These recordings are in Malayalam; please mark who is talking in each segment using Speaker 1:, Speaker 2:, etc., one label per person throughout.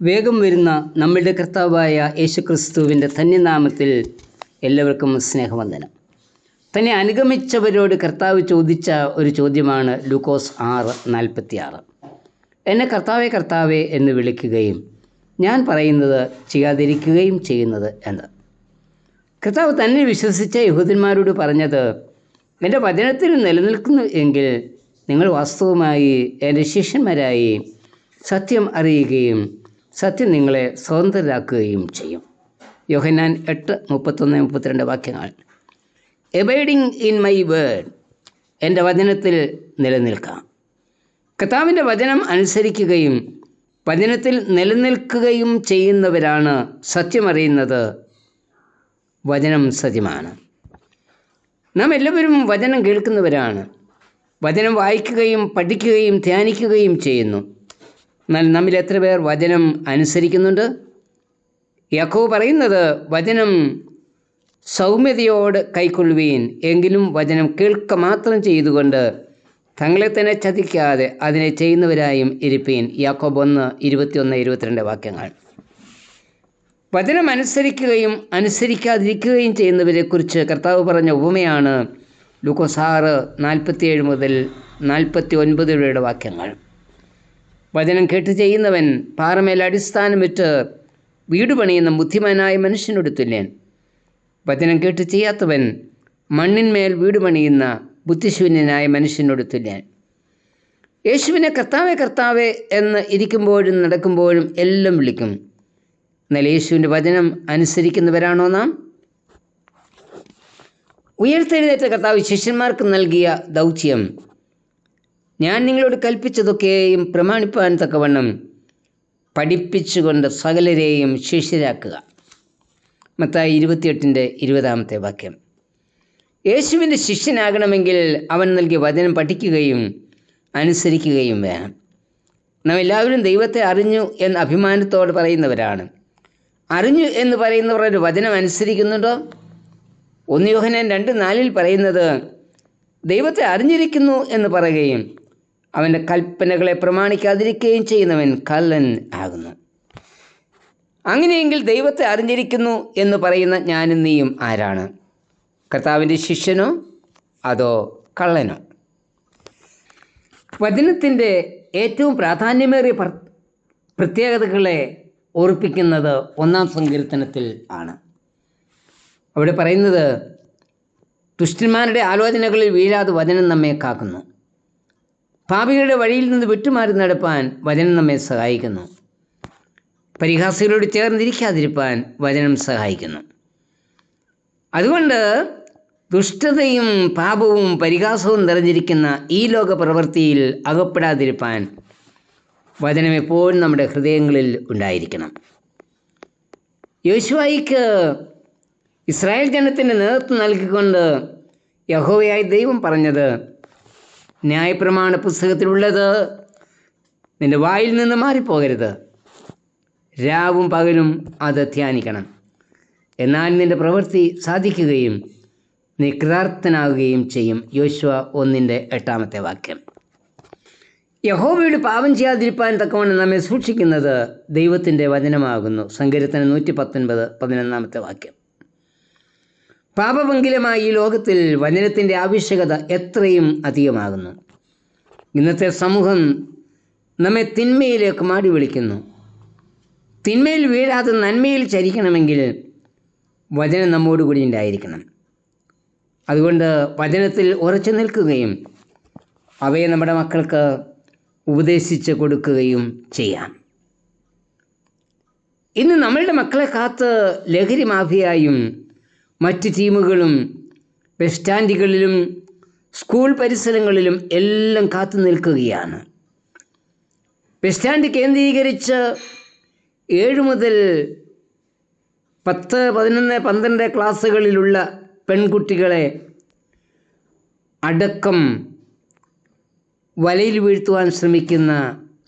Speaker 1: വേഗം വരുന്ന നമ്മളുടെ കർത്താവായ യേശുക്രിസ്തുവിൻ്റെ ധന്യനാമത്തിൽ എല്ലാവർക്കും സ്നേഹവന്ദനം. തന്നെ അനുഗമിച്ചവരോട് കർത്താവ് ചോദിച്ച ഒരു ചോദ്യമാണ് ലൂക്കോസ് 6:46. എന്നെ കർത്താവേ കർത്താവേ എന്ന് വിളിക്കുകയും ഞാൻ പറയുന്നത് ചെയ്യാതിരിക്കുകയും ചെയ്യുന്നത് എന്ന്. കർത്താവ് തന്നെ വിശ്വസിച്ച യഹൂദന്മാരോട് പറഞ്ഞത്, എൻ്റെ വചനത്തിൽ നിലനിൽക്കുന്നു എങ്കിൽ നിങ്ങൾ വാസ്തവമായി എൻ്റെ ശിഷ്യന്മാരായി സത്യം അറിയുകയും സത്യം നിങ്ങളെ സ്വതന്ത്രരാക്കുകയും ചെയ്യും. യോഹന്നാൻ 8:31-32 വാക്യങ്ങൾ. എബൈഡിങ് ഇൻ മൈ വേർഡ്, എൻ്റെ വചനത്തിൽ നിലനിൽക്കാം. കർത്താവിൻ്റെ വചനം അനുസരിക്കുകയും വചനത്തിൽ നിലനിൽക്കുകയും ചെയ്യുന്നവരാണ് സത്യമറിയുന്നത്. വചനം സത്യമാണ്. നാം എല്ലാവരും വചനം കേൾക്കുന്നവരാണ്. വചനം വായിക്കുകയും പഠിക്കുകയും ധ്യാനിക്കുകയും ചെയ്യുന്നു. എന്നാൽ നമ്മിൽ എത്ര പേർ വചനം അനുസരിക്കുന്നുണ്ട്? യാക്കോബ് പറയുന്നത്, വചനം സൗമ്യതയോട് കൈക്കൊള്ളുവീൻ, എങ്കിലും വചനം കേൾക്ക മാത്രം ചെയ്തുകൊണ്ട് തങ്ങളെ തന്നെ ചതിക്കാതെ അതിനെ ചെയ്യുന്നവരായും ഇരിപ്പീൻ. യാക്കോബ് 1:21-22 വാക്യങ്ങൾ. വചനം അനുസരിക്കുകയും അനുസരിക്കാതിരിക്കുകയും ചെയ്യുന്നവരെക്കുറിച്ച് കർത്താവ് പറഞ്ഞ ഉപമയാണ് ലൂക്കോസ് 6:47-49 വാക്യങ്ങൾ. വചനം കേട്ട് ചെയ്യുന്നവൻ പാറമേൽ അടിസ്ഥാനം വിട്ട് വീട് പണിയുന്ന ബുദ്ധിമാനായ മനുഷ്യനോട് തുല്യൻ. വചനം കേട്ട് ചെയ്യാത്തവൻ മണ്ണിന്മേൽ വീട് പണിയുന്ന ബുദ്ധിശൂന്യനായ മനുഷ്യനോട് തുല്യൻ. യേശുവിനെ കർത്താവേ കർത്താവേ എന്ന് ഇരിക്കുമ്പോഴും നടക്കുമ്പോഴും എല്ലാം വിളിക്കും. എന്നാൽ യേശുവിൻ്റെ വചനം അനുസരിക്കുന്നവരാണോ നാം? ഉയർത്തെഴുന്നേറ്റ കർത്താവ് ശിഷ്യന്മാർക്ക് നൽകിയ ദൗത്യം, ഞാൻ നിങ്ങളോട് കൽപ്പിച്ചതൊക്കെയും പ്രമാണിപ്പാൻ തക്കവണ്ണം പഠിപ്പിച്ചുകൊണ്ട് സകലരെയും ശിഷ്യരാക്കുക. മത്തായി 28:20 വാക്യം. യേശുവിൻ്റെ ശിഷ്യനാകണമെങ്കിൽ അവൻ നൽകിയ വചനം പഠിക്കുകയും അനുസരിക്കുകയും വേണം. നാം എല്ലാവരും ദൈവത്തെ അറിഞ്ഞു എന്ന് അഭിമാനത്തോടെ പറയുന്നവരാണ്. അറിഞ്ഞു എന്ന് പറയുന്നവർ വചനം അനുസരിക്കുന്നുണ്ടോ? 1 യോഹന്നാൻ 2:4 പറയുന്നത്, ദൈവത്തെ അറിഞ്ഞിരിക്കുന്നു എന്ന് പറയുകയും അവൻ്റെ കൽപ്പനകളെ പ്രമാണിക്കാതിരിക്കുകയും ചെയ്യുന്നവൻ കള്ളൻ ആകുന്നു. അങ്ങനെയെങ്കിൽ ദൈവത്തെ അറിഞ്ഞിരിക്കുന്നു എന്ന് പറയുന്ന ഞാനും നീയും ആരാണ്? കർത്താവിൻ്റെ ശിഷ്യനോ അതോ കള്ളനോ? വചനത്തിൻ്റെ ഏറ്റവും പ്രാധാന്യമേറിയ പ്രത്യേകതകളെ ഓർപ്പിക്കുന്നത് 1-ാം സങ്കീർത്തനത്തിൽ ആണ്. അവിടെ പറയുന്നത്, ദുഷ്ടന്മാരുടെ ആലോചനകളിൽ വീഴാതെ വചനം നമ്മെ കാക്കുന്നു. പാപികളുടെ വഴിയിൽ നിന്ന് വിട്ടുമാറി നടപ്പാൻ വചനം നമ്മെ സഹായിക്കുന്നു. പരിഹാസികളോട് ചേർന്നിരിക്കാതിരിപ്പാൻ വചനം സഹായിക്കുന്നു. അതുകൊണ്ട് ദുഷ്ടതയും പാപവും പരിഹാസവും നിറഞ്ഞിരിക്കുന്ന ഈ ലോക പ്രവൃത്തിയിൽ അകപ്പെടാതിരിപ്പാൻ വചനം എപ്പോഴും നമ്മുടെ ഹൃദയങ്ങളിൽ ഉണ്ടായിരിക്കണം. യോശുവയ്ക്ക് ഇസ്രായേൽ ജനത്തിന് നേതൃത്വം നൽകിക്കൊണ്ട് യഹോവയായ ദൈവം പറഞ്ഞത്, ന്യായപ്രമാണ പുസ്തകത്തിലുള്ളത് നിൻ്റെ വായിൽ നിന്ന് മാറിപ്പോകരുത്. രാവും പകലും അത് ധ്യാനിക്കണം. എന്നാൽ നിൻ്റെ പ്രവൃത്തി സാധിക്കുകയും നീ കൃതാർത്ഥനാവുകയും ചെയ്യും. യോശുവ 1:8 വാക്യം. യഹോവയോട് പാപം ചെയ്യാതിരിപ്പാൻ തക്കവണ്ണം നമ്മെ സൂക്ഷിക്കുന്നത് ദൈവത്തിൻ്റെ വചനമാകുന്നു. സങ്കീർത്തനം 119:11 വാക്യം. പാപമംഗലമായ ഈ ലോകത്തിൽ വചനത്തിൻ്റെ ആവശ്യകത എത്രയും അധികമാകുന്നു. ഇന്നത്തെ സമൂഹം നമ്മെ തിന്മയിലേക്ക് മാടി വിളിക്കുന്നു. തിന്മയിൽ വീഴാതെ നന്മയിൽ ചരിക്കണമെങ്കിൽ വചനം നമ്മോടുകൂടി ഉണ്ടായിരിക്കണം. അതുകൊണ്ട് വചനത്തിൽ ഉറച്ചു നിൽക്കുകയും അവയെ നമ്മുടെ മക്കൾക്ക് ഉപദേശിച്ച് കൊടുക്കുകയും ചെയ്യാം. ഇന്ന് നമ്മളുടെ മക്കളെ കാത്ത് ലഹരി മാഫിയായും മറ്റ് ടീമുകളും ബസ് സ്റ്റാൻഡുകളിലും സ്കൂൾ പരിസരങ്ങളിലും എല്ലാം കാത്തു നിൽക്കുകയാണ്. ബസ് സ്റ്റാൻഡ് കേന്ദ്രീകരിച്ച് 7 മുതൽ 10, 11, 12 ക്ലാസ്സുകളിലുള്ള പെൺകുട്ടികളെ അടക്കം വലയിൽ വീഴ്ത്തുവാൻ ശ്രമിക്കുന്ന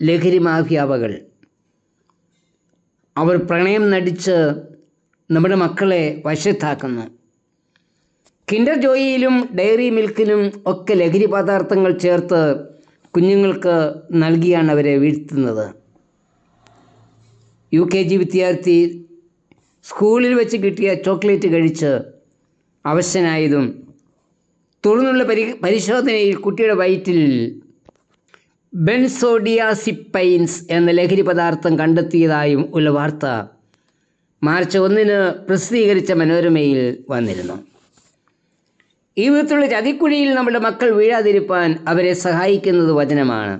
Speaker 1: ലഹരി മാഫിയാവകൾ, അവർ പ്രണയം നടിച്ച് നമ്മുടെ മക്കളെ വശത്താക്കുന്നു. കിൻഡർ ജോയിയിലും ഡയറി മിൽക്കിലും ഒക്കെ ലഹരി പദാർത്ഥങ്ങൾ ചേർത്ത് കുഞ്ഞുങ്ങൾക്ക് നൽകിയാണ് അവരെ വീഴ്ത്തുന്നത്. UKG വിദ്യാർത്ഥി സ്കൂളിൽ വെച്ച് കിട്ടിയ ചോക്ലേറ്റ് കഴിച്ച് അവശനായതും തുടർന്നുള്ള പരിശോധനയിൽ കുട്ടിയുടെ വയറ്റിൽ ബെൻസോഡിയാസിപ്പൈൻസ് എന്ന ലഹരി പദാർത്ഥം കണ്ടെത്തിയതായും ഉള്ള വാർത്ത മാർച്ച് 1 പ്രസിദ്ധീകരിച്ച മനോരമയിൽ വന്നിരുന്നു. ഈ വിധത്തിലുള്ള ചതിക്കുഴിയിൽ നമ്മുടെ മക്കൾ വീഴാതിരിപ്പാൻ അവരെ സഹായിക്കുന്നത് വചനമാണ്.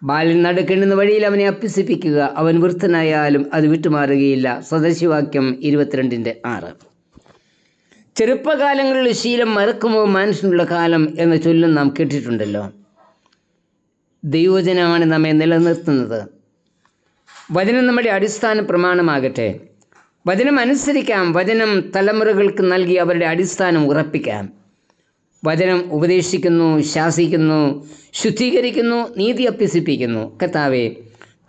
Speaker 1: ബാലൻ നടക്കേണ്ടുന്ന വഴിയിൽ അവനെ അഭ്യസിപ്പിക്കുക, അവൻ വൃദ്ധനായാലും അത് വിട്ടുമാറുകയില്ല. സദൃശവാക്യം 22:6. ചെറുപ്പകാലങ്ങളിൽ ശീലം മറക്കുമോ മനുഷ്യനുള്ള കാലം എന്ന ചൊല്ലും നാം കേട്ടിട്ടുണ്ടല്ലോ. ദൈവവചനമാണ് നമ്മെ നിലനിർത്തുന്നത്. വചനം നമ്മുടെ അടിസ്ഥാന പ്രമാണമാകട്ടെ. വചനം അനുസരിക്കാം. വചനം തലമുറകൾക്ക് നൽകി അവരുടെ അടിസ്ഥാനം ഉറപ്പിക്കാം. വചനം ഉപദേശിക്കുന്നു, ശാസിക്കുന്നു, ശുദ്ധീകരിക്കുന്നു, നീതി അഭ്യസിപ്പിക്കുന്നു. കർത്താവേ,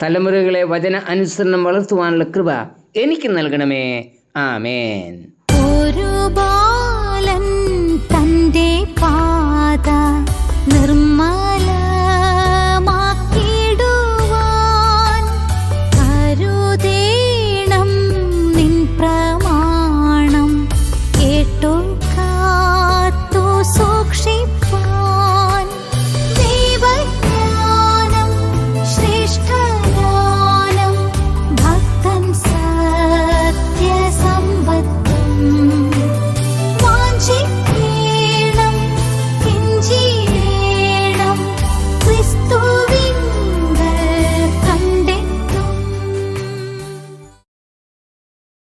Speaker 1: തലമുറകളെ വചന അനുസരണം വളർത്തുവാനുള്ള കൃപ എനിക്ക് നൽകണമേ. ആമേൻ.